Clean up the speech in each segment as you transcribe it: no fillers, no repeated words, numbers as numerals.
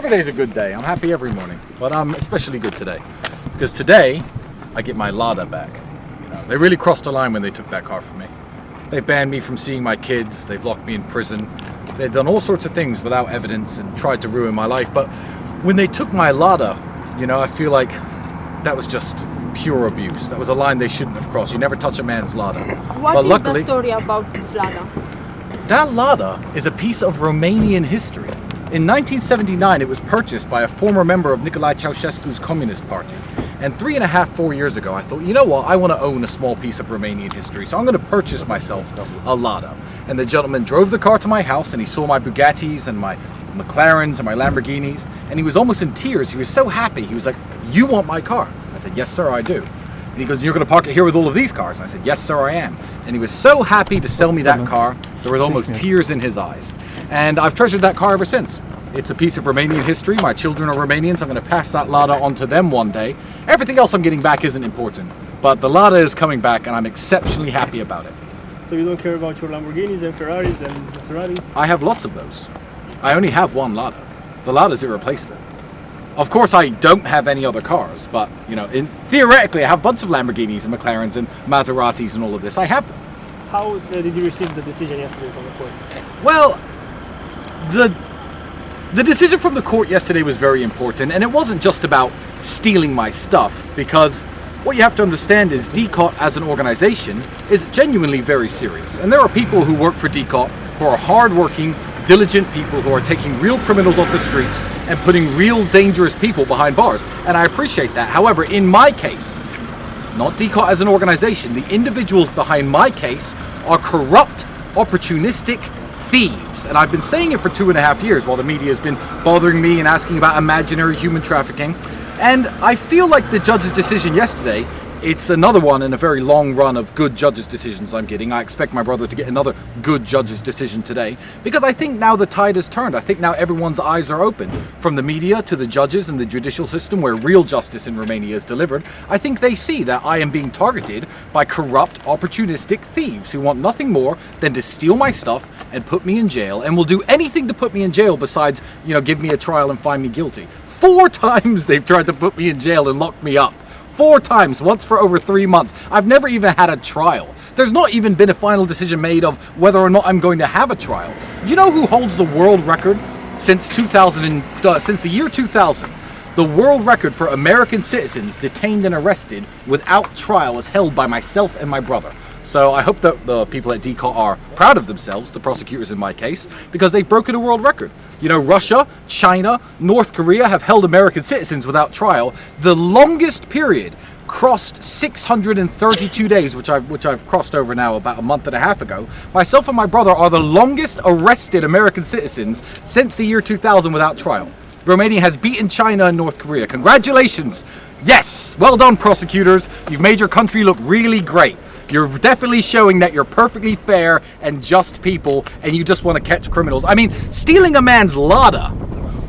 Every day's a good day. I'm happy every morning, but I'm especially good today because today I get my Lada back. You know, they really crossed the line when they took that car from me. They've banned me from seeing my kids. They've locked me in prison. They've done all sorts of things without evidence and tried to ruin my life. But when they took my Lada, you know, I feel like that was just pure abuse. That was a line they shouldn't have crossed. You never touch a man's Lada. What is the story about this Lada? That Lada is a piece of Romanian history. In 1979, it was purchased by a former member of Nicolae Ceausescu's Communist Party. And 3.5, 4 years ago, I thought, you know what, I want to own a small piece of Romanian history, so I'm going to purchase myself a Lada. And the gentleman drove the car to my house, and he saw my Bugattis and my McLarens and my Lamborghinis, and he was almost in tears. He was so happy. He was like, "You want my car?" I said, "Yes, sir, I do." And he goes, "You're going to park it here with all of these cars?" And I said, "Yes, sir, I am." And he was so happy to sell me that car, there was almost tears in his eyes. And I've treasured that car ever since. It's a piece of Romanian history. My children are Romanians. I'm going to pass that Lada on to them one day. Everything else I'm getting back isn't important. But the Lada is coming back, and I'm exceptionally happy about it. So you don't care about your Lamborghinis and Ferraris and Maseratis? I have lots of those. I only have one Lada. The Lada is irreplaceable. Of course, I don't have any other cars, but, you know, theoretically, I have a bunch of Lamborghinis and McLarens and Maseratis and all of this. I have them. How did you receive the decision yesterday from the court? Well, the decision from the court yesterday was very important, and it wasn't just about stealing my stuff, because what you have to understand is DCOT as an organization is genuinely very serious. And there are people who work for DCOT who are hardworking, diligent people who are taking real criminals off the streets and putting real dangerous people behind bars. And I appreciate that. However, in my case, not DCOT as an organization, the individuals behind my case are corrupt, opportunistic thieves. And I've been saying it for 2.5 years while the media has been bothering me and asking about imaginary human trafficking. And I feel like the judge's decision yesterday, it's another one in a very long run of good judges' decisions I'm getting. I expect my brother to get another good judge's decision today, because I think now the tide has turned. I think now everyone's eyes are open, from the media to the judges and the judicial system where real justice in Romania is delivered. I think they see that I am being targeted by corrupt, opportunistic thieves who want nothing more than to steal my stuff and put me in jail, and will do anything to put me in jail besides, you know, give me a trial and find me guilty. 4 times they've tried to put me in jail and lock me up. 4 times, once for over 3 months. I've never even had a trial. There's not even been a final decision made of whether or not I'm going to have a trial. You know who holds the world record since the year 2000? The world record for American citizens detained and arrested without trial is held by myself and my brother. So I hope that the people at DCOT are proud of themselves, the prosecutors in my case, because they've broken a world record. You know, Russia, China, North Korea have held American citizens without trial. The longest period crossed 632 days, which I've crossed over now about a month and a half ago. Myself and my brother are the longest arrested American citizens since the year 2000 without trial. Romania has beaten China and North Korea. Congratulations! Yes! Well done, prosecutors. You've made your country look really great. You're definitely showing that you're perfectly fair and just people, and you just want to catch criminals. I mean, stealing a man's Lada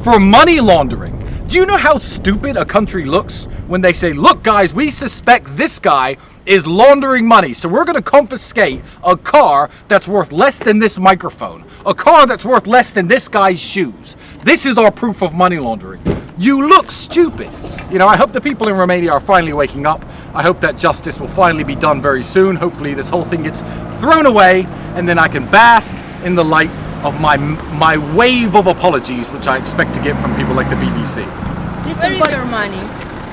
for money laundering. Do you know how stupid a country looks when they say, "Look, guys, we suspect this guy is laundering money, so we're going to confiscate a car that's worth less than this microphone, a car that's worth less than this guy's shoes. This is our proof of money laundering." You look stupid. You know, I hope the people in Romania are finally waking up. I hope that justice will finally be done very soon. Hopefully this whole thing gets thrown away, and then I can bask in the light of my wave of apologies, which I expect to get from people like the BBC. Where is your money,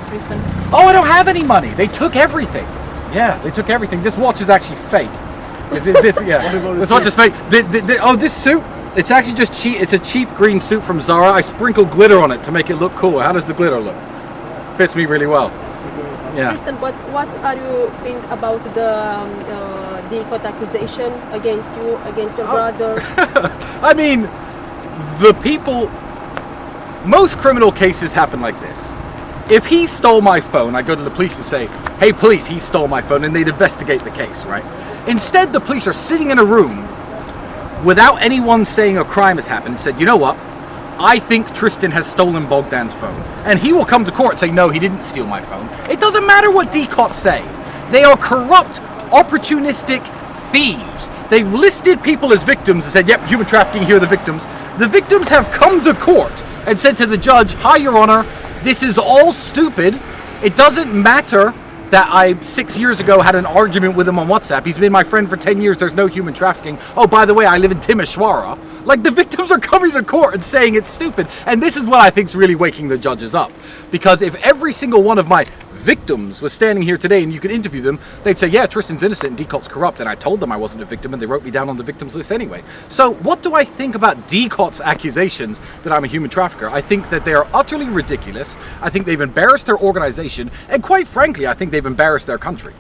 Tristan? Oh, I don't have any money. They took everything. Yeah, they took everything. This watch is actually fake. This watch is fake. This suit, it's actually just cheap. It's a cheap green suit from Zara. I sprinkled glitter on it to make it look cool. How does the glitter look? Fits me really well. Yeah. Tristan, what are you think about the court accusation against you, against your brother? I mean, most criminal cases happen like this. If he stole my phone, I go to the police and say, "Hey police, he stole my phone," and they'd investigate the case, right? Instead, the police are sitting in a room without anyone saying a crime has happened and said, "You know what? I think Tristan has stolen Bogdan's phone." And he will come to court and say, "No, he didn't steal my phone." It doesn't matter what DCOT say. They are corrupt, opportunistic thieves. They've listed people as victims and said, "Yep, human trafficking, here are the victims." The victims have come to court and said to the judge, "Hi, Your Honor, this is all stupid. It doesn't matter that I 6 years ago had an argument with him on WhatsApp. He's been my friend for 10 years. There's no human trafficking. Oh, by the way, I live in Timisoara." Like, the victims are coming to court and saying it's stupid. And this is what I think is really waking the judges up. Because if every single one of my victims was standing here today and you could interview them, they'd say, yeah, Tristan's innocent and Decot's corrupt, and I told them I wasn't a victim and they wrote me down on the victims list anyway. So what do I think about Decot's accusations that I'm a human trafficker? I think that they are utterly ridiculous. I think they've embarrassed their organization, and quite frankly, I think they've embarrassed their country.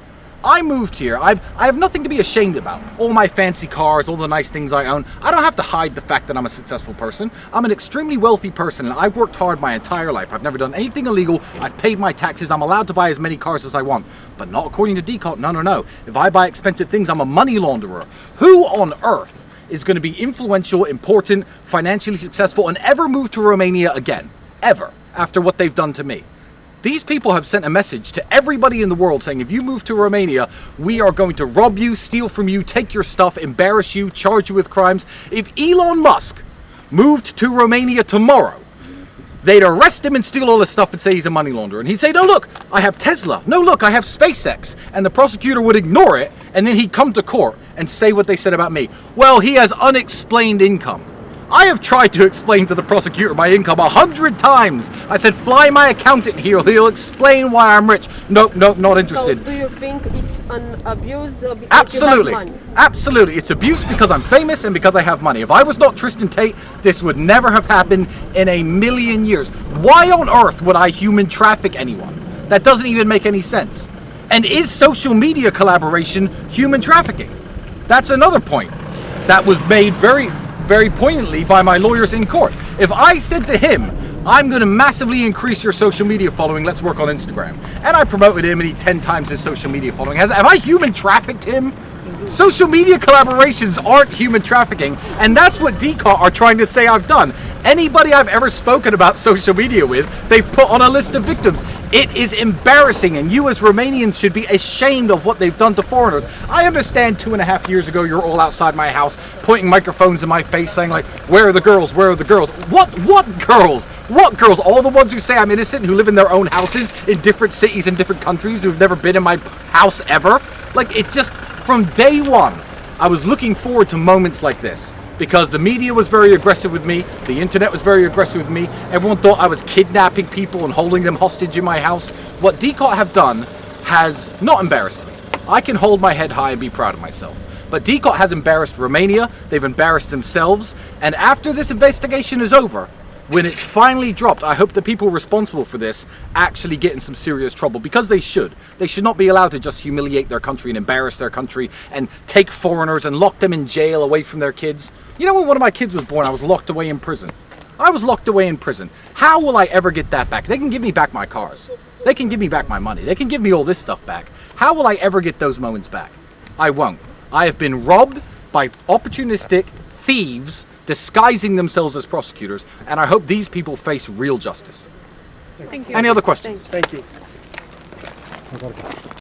I moved here. I have nothing to be ashamed about. All my fancy cars, all the nice things I own. I don't have to hide the fact that I'm a successful person. I'm an extremely wealthy person, and I've worked hard my entire life. I've never done anything illegal. I've paid my taxes. I'm allowed to buy as many cars as I want. But not according to Decot. No, no, no. If I buy expensive things, I'm a money launderer. Who on earth is going to be influential, important, financially successful, and ever move to Romania again? Ever. After what they've done to me. These people have sent a message to everybody in the world saying, if you move to Romania, we are going to rob you, steal from you, take your stuff, embarrass you, charge you with crimes. If Elon Musk moved to Romania tomorrow, they'd arrest him and steal all his stuff and say he's a money launderer. And he'd say, no, look, I have Tesla. No, look, I have SpaceX. And the prosecutor would ignore it, and then he'd come to court and say what they said about me. Well, he has unexplained income. I have tried to explain to the prosecutor my income 100 times. I said, fly my accountant here. He'll explain why I'm rich. Nope, nope, not interested. So do you think it's an abuse because Absolutely. you have money? Absolutely. It's abuse because I'm famous and because I have money. If I was not Tristan Tate, this would never have happened in a million years. Why on earth would I human traffic anyone? That doesn't even make any sense. And is social media collaboration human trafficking? That's another point that was made very poignantly by my lawyers in court. If I said to him, I'm going to massively increase your social media following, let's work on Instagram, and I promoted him and he 10 times his social media following, have I human trafficked him? Social media collaborations aren't human trafficking, and that's what Decot are trying to say I've done. Anybody I've ever spoken about social media with, they've put on a list of victims. It is embarrassing, and you as Romanians should be ashamed of what they've done to foreigners. I understand 2.5 years ago you're all outside my house pointing microphones in my face saying like, where are the girls, where are the girls? What girls? What girls? All the ones who say I'm innocent, who live in their own houses in different cities and different countries, who've never been in my house ever? Like, it just, from day one, I was looking forward to moments like this. Because the media was very aggressive with me, the internet was very aggressive with me, everyone thought I was kidnapping people and holding them hostage in my house. What Decot have done has not embarrassed me. I can hold my head high and be proud of myself. But Decot has embarrassed Romania, they've embarrassed themselves, and after this investigation is over, when it's finally dropped, I hope the people responsible for this actually get in some serious trouble, because they should. They should not be allowed to just humiliate their country and embarrass their country and take foreigners and lock them in jail away from their kids. You know, when one of my kids was born, I was locked away in prison. I was locked away in prison. How will I ever get that back? They can give me back my cars. They can give me back my money. They can give me all this stuff back. How will I ever get those moments back? I won't. I have been robbed by opportunistic thieves disguising themselves as prosecutors, and I hope these people face real justice. Thank you. Any other questions? Thank you.